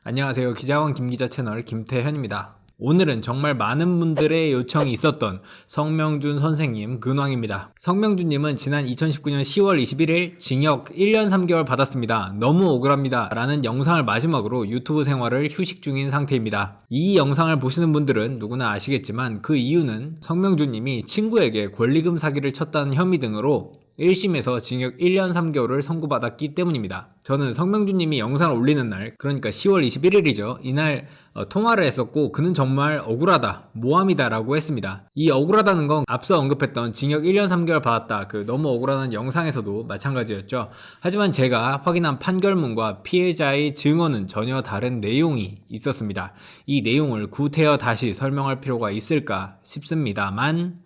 안녕하세요. 기자원 김기자 채널 김태현입니다. 오늘은 정말 많은 분들의 요청이 있었던 성명준 선생님 근황입니다. 성명준님은 지난 2019년 10월 21일 징역 1년 3개월 받았습니다. 너무 억울합니다. 라는 영상을 마지막으로 유튜브 생활을 휴식 중인 상태입니다. 이 영상을 보시는 분들은 누구나 아시겠지만 그 이유는 성명준님이 친구에게 권리금 사기를 쳤다는 혐의 등으로 1심에서 징역 1년 3개월을 선고받았기 때문입니다. 저는 성명준님이 영상을 올리는 날, 그러니까 10월 21일이죠. 이날 통화를 했었고 그는 정말 억울하다, 모함이다 라고 했습니다. 이 억울하다는 건 앞서 언급했던 징역 1년 3개월 받았다, 그 너무 억울하다는 영상에서도 마찬가지였죠. 하지만 제가 확인한 판결문과 피해자의 증언은 전혀 다른 내용이 있었습니다. 이 내용을 구태여 다시 설명할 필요가 있을까 싶습니다만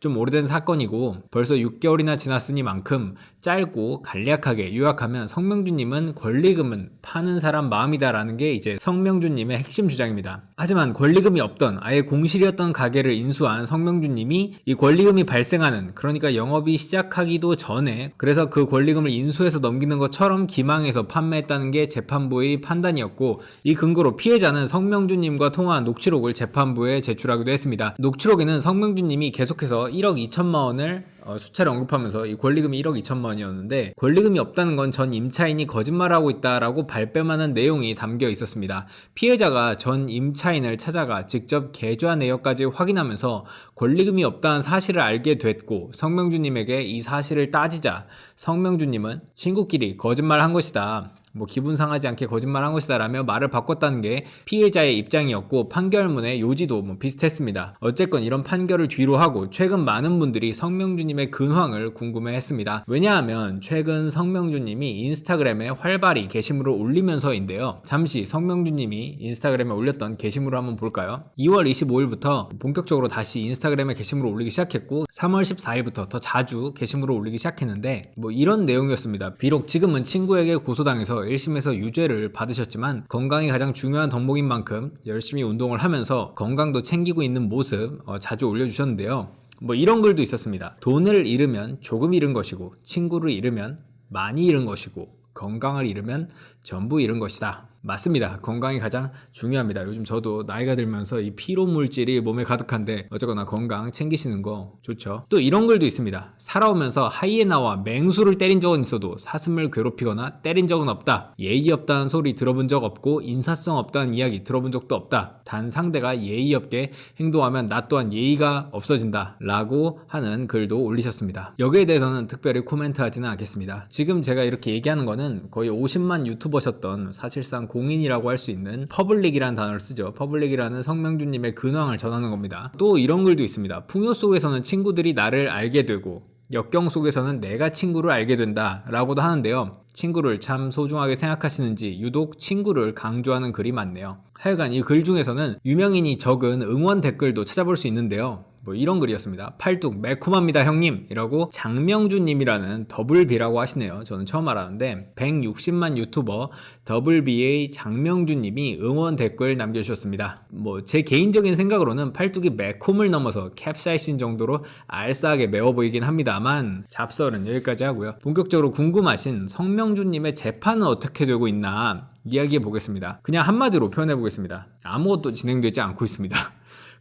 좀 오래된 사건이고 벌써 6개월이나 지났으니만큼 짧고 간략하게 요약하면 성명준님은 권리금은 파는 사람 마음이다 라는 게 이제 성명준님의 핵심 주장입니다. 하지만 권리금이 없던 아예 공실이었던 가게를 인수한 성명준님이 이 권리금이 발생하는, 그러니까 영업이 시작하기도 전에, 그래서 그 권리금을 인수해서 넘기는 것처럼 기망해서 판매했다는 게 재판부의 판단이었고, 이 근거로 피해자는 성명준님과 통화한 녹취록을 재판부에 제출하기도 했습니다. 녹취록에는 성명준님이 계속해서 1억 2천만 원을 수차례 언급하면서 이 권리금이 1억 2천만 원이었는데 권리금이 없다는 건 전 임차인이 거짓말하고 있다라고 발뺌하는 내용이 담겨 있었습니다. 피해자가 전 임차인을 찾아가 직접 계좌 내역까지 확인하면서 권리금이 없다는 사실을 알게 됐고, 성명준님에게 이 사실을 따지자 성명준님은 친구끼리 거짓말한 것이다, 기분 상하지 않게 거짓말한 것이다 라며 말을 바꿨다는 게 피해자의 입장이었고, 판결문의 요지도 비슷했습니다. 어쨌건 이런 판결을 뒤로 하고 최근 많은 분들이 성명준님의 근황을 궁금해했습니다. 왜냐하면 최근 성명준님이 인스타그램에 활발히 게시물을 올리면서인데요. 잠시 성명준님이 인스타그램에 올렸던 게시물을 한번 볼까요? 2월 25일부터 본격적으로 다시 인스타그램에 게시물을 올리기 시작했고 3월 14일부터 더 자주 게시물을 올리기 시작했는데 이런 내용이었습니다. 비록 지금은 친구에게 고소당해서 1심에서 유죄를 받으셨지만 건강이 가장 중요한 덕목인 만큼 열심히 운동을 하면서 건강도 챙기고 있는 모습 자주 올려주셨는데요. 이런 글도 있었습니다. 돈을 잃으면 조금 잃은 것이고, 친구를 잃으면 많이 잃은 것이고, 건강을 잃으면 전부 잃은 것이다. 맞습니다. 건강이 가장 중요합니다. 요즘 저도 나이가 들면서 이 피로 물질이 몸에 가득한데 어쨌거나 건강 챙기시는 거 좋죠. 또 이런 글도 있습니다. 살아오면서 하이에나와 맹수를 때린 적은 있어도 사슴을 괴롭히거나 때린 적은 없다. 예의 없다는 소리 들어본 적 없고 인사성 없다는 이야기 들어본 적도 없다. 단 상대가 예의 없게 행동하면 나 또한 예의가 없어진다 라고 하는 글도 올리셨습니다. 여기에 대해서는 특별히 코멘트하지는 않겠습니다. 지금 제가 이렇게 얘기하는 거는 거의 50만 유튜버셨던, 사실상 공인이라고 할 수 있는 퍼블릭이라는 단어를 쓰죠. 퍼블릭이라는 성명준님의 근황을 전하는 겁니다. 또 이런 글도 있습니다. 풍요 속에서는 친구들이 나를 알게 되고 역경 속에서는 내가 친구를 알게 된다 라고도 하는데요. 친구를 참 소중하게 생각하시는지 유독 친구를 강조하는 글이 많네요. 하여간 이 글 중에서는 유명인이 적은 응원 댓글도 찾아볼 수 있는데요. 이런 글이었습니다. 팔뚝 매콤합니다 형님 이라고 장명준님이라는 더블비라고 하시네요. 저는 처음 알았는데 160만 유튜버 더블비의 장명준님이 응원 댓글 남겨주셨습니다. 제 개인적인 생각으로는 팔뚝이 매콤을 넘어서 캡사이신 정도로 알싸하게 매워 보이긴 합니다만 잡설은 여기까지 하고요. 본격적으로 궁금하신 성명준님의 재판은 어떻게 되고 있나 이야기해 보겠습니다. 그냥 한마디로 표현해 보겠습니다. 아무것도 진행되지 않고 있습니다.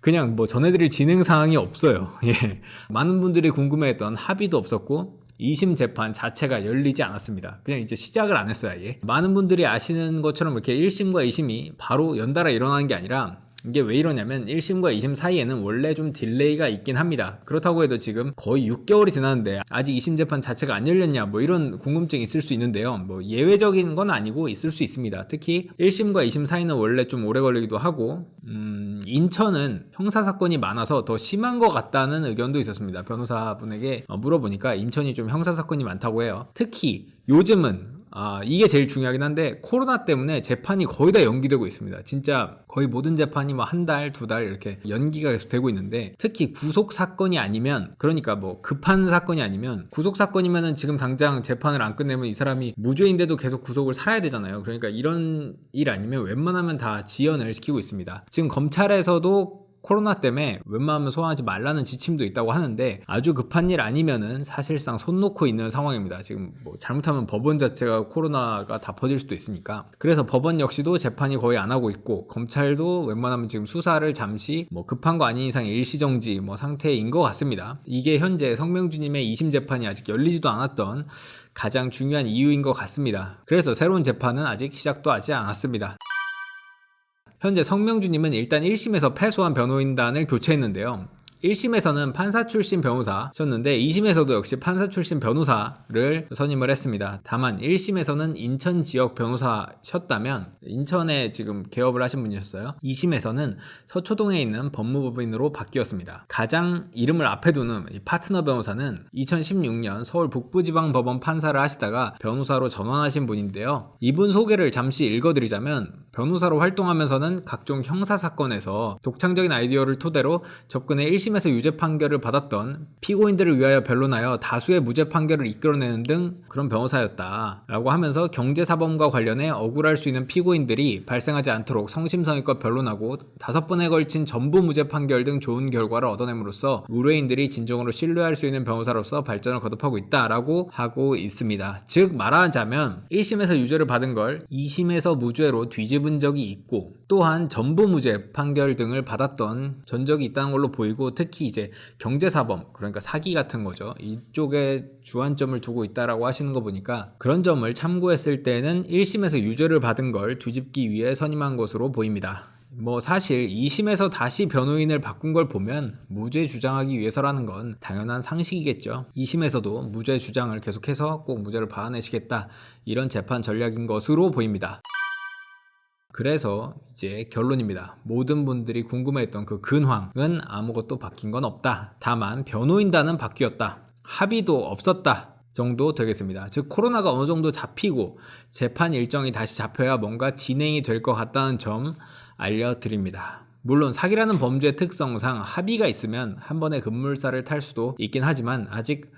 그냥 전해드릴 진행 사항이 없어요. 예. 많은 분들이 궁금해했던 합의도 없었고 2심 재판 자체가 열리지 않았습니다. 그냥 이제 시작을 안 했어요. 아예. 많은 분들이 아시는 것처럼 이렇게 1심과 2심이 바로 연달아 일어나는 게 아니라, 이게 왜 이러냐면 1심과 2심 사이에는 원래 좀 딜레이가 있긴 합니다. 그렇다고 해도 지금 거의 6개월이 지났는데 아직 2심 재판 자체가 안 열렸냐 이런 궁금증이 있을 수 있는데요. 예외적인 건 아니고 있을 수 있습니다. 특히 1심과 2심 사이는 원래 좀 오래 걸리기도 하고 인천은 형사사건이 많아서 더 심한 것 같다는 의견도 있었습니다. 변호사분에게 물어보니까 인천이 좀 형사사건이 많다고 해요. 특히 요즘은 이게 제일 중요하긴 한데 코로나 때문에 재판이 거의 다 연기되고 있습니다. 진짜 거의 모든 재판이 한 달, 두 달 이렇게 연기가 계속 되고 있는데, 특히 구속 사건이 아니면, 그러니까 급한 사건이 아니면, 구속 사건이면은 지금 당장 재판을 안 끝내면 이 사람이 무죄인데도 계속 구속을 살아야 되잖아요. 그러니까 이런 일 아니면 웬만하면 다 지연을 시키고 있습니다. 지금 검찰에서도 코로나 때문에 웬만하면 소환하지 말라는 지침도 있다고 하는데 아주 급한 일 아니면은 사실상 손 놓고 있는 상황입니다. 지금 뭐 잘못하면 법원 자체가 코로나가 다 퍼질 수도 있으니까. 그래서 법원 역시도 재판이 거의 안 하고 있고 검찰도 웬만하면 지금 수사를 잠시 뭐 급한 거 아닌 이상 일시정지 뭐 상태인 것 같습니다. 이게 현재 성명주님의 2심 재판이 아직 열리지도 않았던 가장 중요한 이유인 것 같습니다. 그래서 새로운 재판은 아직 시작도 하지 않았습니다. 현재 성명주님은 일단 1심에서 패소한 변호인단을 교체했는데요. 1심에서는 판사 출신 변호사셨는데 2심에서도 역시 판사 출신 변호사를 선임을 했습니다. 다만 1심에서는 인천 지역 변호사셨다면 인천에 지금 개업을 하신 분이셨어요. 2심에서는 서초동에 있는 법무법인으로 바뀌었습니다. 가장 이름을 앞에 두는 이 파트너 변호사는 2016년 서울 북부지방법원 판사를 하시다가 변호사로 전환하신 분인데요. 이분 소개를 잠시 읽어드리자면 변호사로 활동하면서는 각종 형사사건에서 독창적인 아이디어를 토대로 접근해 1심에서 유죄 판결을 받았던 피고인들을 위하여 변론하여 다수의 무죄 판결을 이끌어내는 등 그런 변호사였다라고 하면서 경제사범과 관련해 억울할 수 있는 피고인들이 발생하지 않도록 성심성의껏 변론하고 5번에 걸친 전부 무죄 판결 등 좋은 결과를 얻어냄으로써 의뢰인들이 진정으로 신뢰할 수 있는 변호사로서 발전을 거듭하고 있다라고 하고 있습니다. 즉 말하자면 1심에서 유죄를 받은 걸 2심에서 무죄로 뒤집은 적이 있고 또한 전부 무죄 판결 등을 받았던 전적이 있다는 걸로 보이고 특히 이제 경제사범 그러니까 사기 같은 거죠. 이쪽에 주안점을 두고 있다라고 하시는 거 보니까 그런 점을 참고했을 때는 1심에서 유죄를 받은 걸 뒤집기 위해 선임한 것으로 보입니다. 뭐 사실 2심에서 다시 변호인을 바꾼 걸 보면 무죄 주장하기 위해서라는 건 당연한 상식이겠죠. 2심에서도 무죄 주장을 계속해서 꼭 무죄를 받아내시겠다 이런 재판 전략인 것으로 보입니다. 그래서 이제 결론입니다. 모든 분들이 궁금해했던 그 근황은 아무것도 바뀐 건 없다. 다만 변호인단은 바뀌었다. 합의도 없었다. 정도 되겠습니다. 즉 코로나가 어느 정도 잡히고 재판 일정이 다시 잡혀야 뭔가 진행이 될 것 같다는 점 알려드립니다. 물론 사기라는 범죄의 특성상 합의가 있으면 한 번에 급물살을 탈 수도 있긴 하지만 아직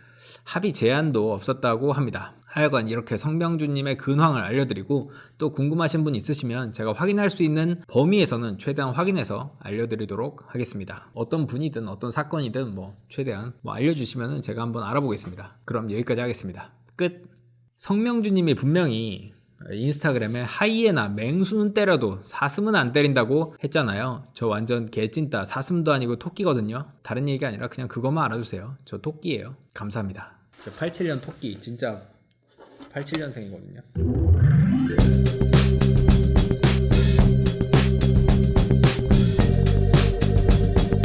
합의 제한도 없었다고 합니다. 하여간 이렇게 성명주님의 근황을 알려드리고 또 궁금하신 분 있으시면 제가 확인할 수 있는 범위에서는 최대한 확인해서 알려드리도록 하겠습니다. 어떤 분이든 어떤 사건이든 최대한 알려주시면 제가 한번 알아보겠습니다. 그럼 여기까지 하겠습니다. 끝. 성명주님이 분명히 인스타그램에 하이에나 맹수는 때려도 사슴은 안 때린다고 했잖아요. 저 완전 개찐따 사슴도 아니고 토끼거든요. 다른 얘기가 아니라 그냥 그것만 알아주세요. 저 토끼예요. 감사합니다. 저 87년 토끼 진짜 87년생이거든요.